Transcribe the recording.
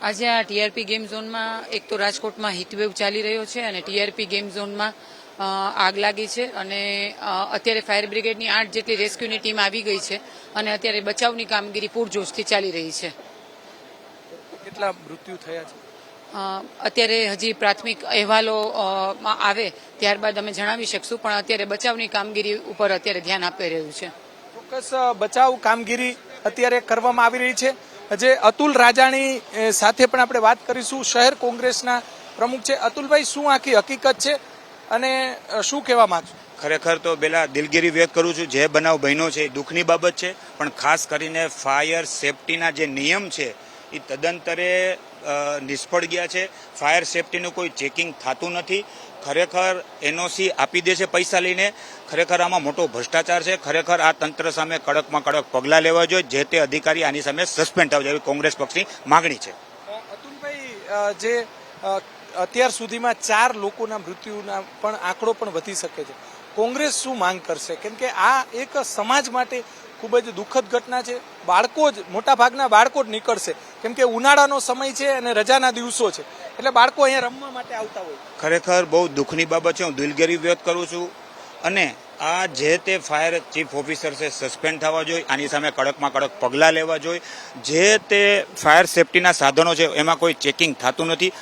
આજે આ TRP game ઝોનમાં એક તો રાજકોટમાં હીટવેવ ચાલી રહ્યો છે અને ટીઆરપી ગેમ ઝોનમાં આગ લાગી છે અને અત્યારે ફાયર બ્રિગેડની 8 જેટલી રેસ્ક્યુની ટીમ આવી ગઈ છે અને અત્યારે બચાવની કામગીરી પૂરજોશથી ચાલી રહી છે. કેટલા મૃત્યુ થયા છે? અત્યારે હજી પ્રાથમિક અહેવાલો આવે ત્યારબાદ અમે જણાવી શકશું, પણ અત્યારે બચાવની કામગીરી ઉપર અત્યારે ધ્યાન આપી રહ્યું છે. ચોક્કસ બચાવ કામગીરી અત્યારે કરવામાં આવી રહી છે. જે અતુલ રાજાણી સાથે પણ આપણે વાત કરીશું. શહેર કોંગ્રેસના પ્રમુખ છે. અતુલભાઈ, શું આખી હકીકત છે અને શું કહેવા માંગશો? ખરેખર તો પહેલા દિલગીરી વ્યક્ત કરું છું. જે બનાવ બન્યો છે એ દુઃખની બાબત છે, પણ ખાસ કરીને ફાયર સેફટીના જે નિયમ છે એ તદંતરે નિષ્ફળ ગયા છે. ફાયર સેફટીનું કોઈ ચેકિંગ થતું નથી. ખરેખર એનઓસી આપી દે છે પૈસા લઈને. ખરેખર આમાં મોટો ભ્રષ્ટાચાર છે. ખરેખર આ તંત્ર સામે કડકમાં કડક પગલાં લેવા જોઈએ. જે તે અધિકારી આની સામે સસ્પેન્ડ થવા જોઈએ, કોંગ્રેસ પક્ષની માગણી છે. અતુલભાઈ, જે અત્યાર સુધીમાં 4 લોકોના મૃત્યુના પણ આંકડો પણ વધી શકે છે. કોંગ્રેસ શું માંગ કરશે? કેમ કે આ એક સમાજ માટે ખૂબ જ દુઃખદ ઘટના છે. બાળકો જ, મોટા ભાગના બાળકો જ નીકળશે, કેમ કે ઉનાળાનો સમય છે અને રજાના દિવસો છે, એટલે બાળકો અહીંયા રમવા માટે આવતા હોય. ખરેખર બહુ દુઃખની બાબત છે. હું દિલગીરી વ્યક્ત કરું છું અને આ જે તે ફાયર ચીફ ઓફિસર છે સસ્પેન્ડ થવા જોઈએ. આની સામે કડકમાં કડક પગલાં લેવા જોઈએ. જે તે ફાયર સેફટીના સાધનો છે એમાં કોઈ ચેકિંગ થતું નથી.